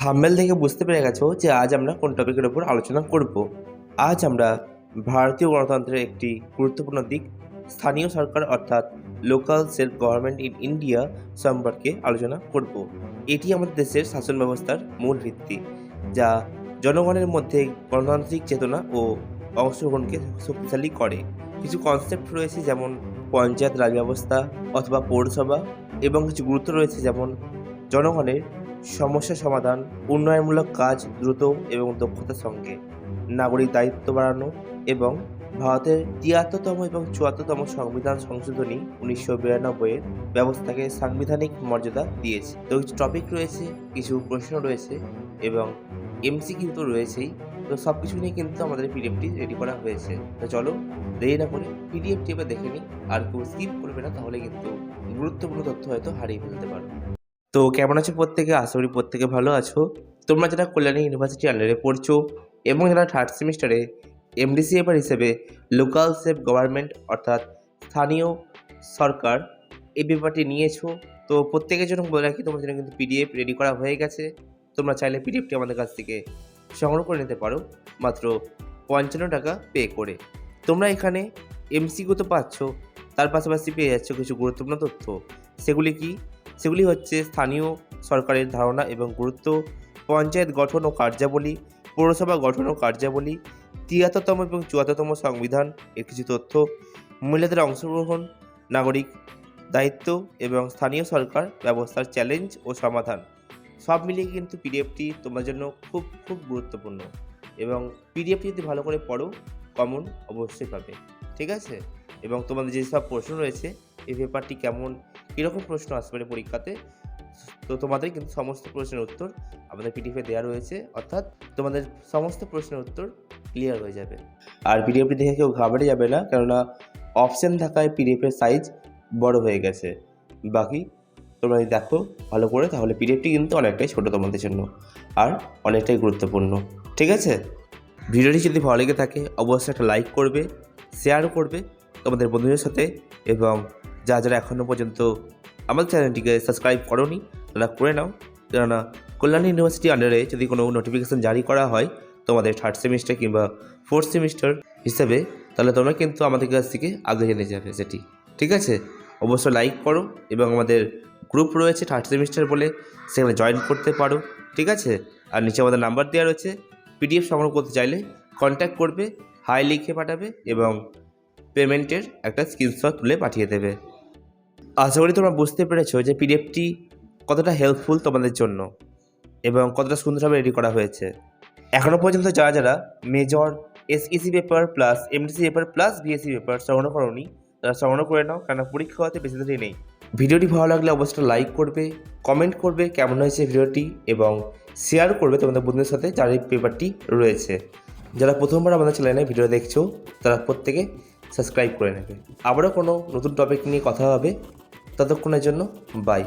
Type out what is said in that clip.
Thumbnail থেকে বুঝতে পেরে গেছো যে আজ আমরা কোন টপিকের উপর আলোচনা করব। আজ আমরা ভারতীয় গণতন্ত্রের একটি গুরুত্বপূর্ণ দিক স্থানীয় সরকার অর্থাৎ local self government in India সম্পর্কে আলোচনা করব। এটি আমাদের দেশের শাসন ব্যবস্থার মূল ভিত্তি, যা জনগণের মধ্যে গণতান্ত্রিক চেতনা ও অংশগ্রহণকে শক্তিশালী করে। কিছু কনসেপ্ট রয়েছে যেমন পঞ্চায়েত রাজ ব্যবস্থা অথবা পৌরসভা, এবং কিছু গুরুত্ব রয়েছে যেমন জনগণের সমস্যা সমাধান, উন্নয়নমূলক কাজ দ্রুত এবং দক্ষতার সঙ্গে, নাগরিক দায়িত্ব বাড়ানো এবং ভারতের ৭৩তম এবং ৭৪তম সংবিধান সংশোধনী ১৯৯২-এর ব্যবস্থাকে সাংবিধানিক মর্যাদা দিয়েছে। তো কিছু টপিক রয়েছে, কিছু প্রশ্ন রয়েছে এবং এমসিকিউ তো রয়েছেই। তো সব কিছু নিয়ে কিন্তু আমাদের পিডিএফটি রেডি করা হয়েছে। তো চলো দেরি না করে পিডিএফটি এবার দেখে নিই। আর কেউ স্কিপ করবে না, তাহলে কিন্তু গুরুত্বপূর্ণ তথ্য হয়তো হারিয়ে ফেলতে পারো। তো কেমন আছো প্রত্যেকে? আশা করি প্রত্যেকে ভালো আছো। তোমরা যারা কল্যাণী ইউনিভার্সিটি আন্ডারে পড়ছো এবং যারা থার্ড সেমিস্টারে এমডিসি পেপার হিসেবে লোকাল সেলফ গভর্নমেন্ট অর্থাৎ স্থানীয় সরকার এই পেপারটি নিয়েছো, তো প্রত্যেকের জন্য বলে রাখি তোমার জন্য কিন্তু পিডিএফ রেডি করা হয়ে গেছে। তোমরা চাইলে পিডিএফটি আমাদের কাছ থেকে সংগ্রহ করে নিতে পারো মাত্র ৫৫ টাকা পে করে। তোমরা এখানে এমসিকিউ তো পাচ্ছ, তার পাশাপাশি পেয়ে যাচ্ছ কিছু গুরুত্বপূর্ণ তথ্য। সেগুলি হচ্ছে স্থানীয় সরকারের ধারণা এবং গুরুত্ব, পঞ্চায়েত গঠন ও কার্যাবলী, পৌরসভা গঠন ও কার্যাবলী, ৭৩তম এবং ৭৪তম সংবিধান এর কিছু তথ্য, মহিলাদের অংশগ্রহণ, নাগরিক দায়িত্ব এবং স্থানীয় সরকার ব্যবস্থার চ্যালেঞ্জ ও সমাধান। সব মিলিয়ে কিন্তু পিডিএফটি তোমার জন্য খুব খুব গুরুত্বপূর্ণ, এবং পিডিএফটি যদি ভালো করে পড়ো কমন অবশ্যই পাবে, ঠিক আছে? এবং তোমাদের যেসব প্রশ্ন রয়েছে এই পেপারটি কেমন, কীরকম প্রশ্ন আসতে পারে পরীক্ষাতে, তো তোমাদের কিন্তু সমস্ত প্রশ্নের উত্তর আমাদের পিডিএফে দেওয়া রয়েছে, অর্থাৎ তোমাদের সমস্ত প্রশ্নের উত্তর ক্লিয়ার হয়ে যাবে। আর পিডিএফটি দেখে কেউ ঘাবড়ে যাবে না, কেননা অপশান থাকায় পিডিএফের সাইজ বড় হয়ে গেছে। বাকি তোমরা যদি দেখো ভালো করে, তাহলে পিডিএফটি কিন্তু অনেকটাই ছোটো তোমাদের জন্য আর অনেকটাই গুরুত্বপূর্ণ, ঠিক আছে? ভিডিওটি যদি ভালো লেগে থাকে অবশ্যই একটা লাইক করবে, শেয়ার করবে তোমাদের বন্ধুদের সাথে, এবং যারা এখনও পর্যন্ত আমাদের চ্যানেলটিকে সাবস্ক্রাইব করোনি তারা করে নাও, কেননা কল্যাণী ইউনিভার্সিটি আন্ডারে যদি কোনো নোটিফিকেশান জারি করা হয় তোমাদের থার্ড সেমিস্টার কিংবা ফোর্থ সেমিস্টার হিসেবে, তাহলে তোমরা কিন্তু আমাদের কাছ থেকে আগে জেনে যাবে সেটি, ঠিক আছে? অবশ্যই লাইক করো, এবং আমাদের গ্রুপ রয়েছে থার্ড সেমিস্টার বলে, সেখানে জয়েন করতে পারো, ঠিক আছে? আর নিচে আমাদের নাম্বার দেওয়া রয়েছে, পিডিএফ সংগ্রহ করতে চাইলে কন্ট্যাক্ট করবে, হাই লিখে পাঠাবে এবং পেমেন্টের একটা স্ক্রিনশট তুলে পাঠিয়ে দেবে। আশা করি তোমরা বুঝতে পেরেছো যে পিডিএফটি কতটা হেল্পফুল তোমাদের জন্য এবং কতটা সুন্দরভাবে রেডি করা হয়েছে। এখনও পর্যন্ত যারা major SEC paper plus MDC paper plus BSc paper সংগ্রহ করোনি তারা সংগ্রহ করে নাও, কেননা পরীক্ষা হতে বেশি দেরি নেই। ভিডিওটি ভালো লাগলে অবশ্যই লাইক করবে, কমেন্ট করবে কেমন হয়েছে ভিডিওটি, এবং শেয়ার করবে তোমাদের বন্ধুদের সাথে যার এই পেপারটি রয়েছে। যারা প্রথমবার আমাদের চ্যানেলে ভিডিও দেখছো তারা প্রত্যেকে সাবস্ক্রাইব করে নেবে। আবারও কোনো নতুন টপিক নিয়ে কথা হবে, ততক্ষণের জন্য বাই।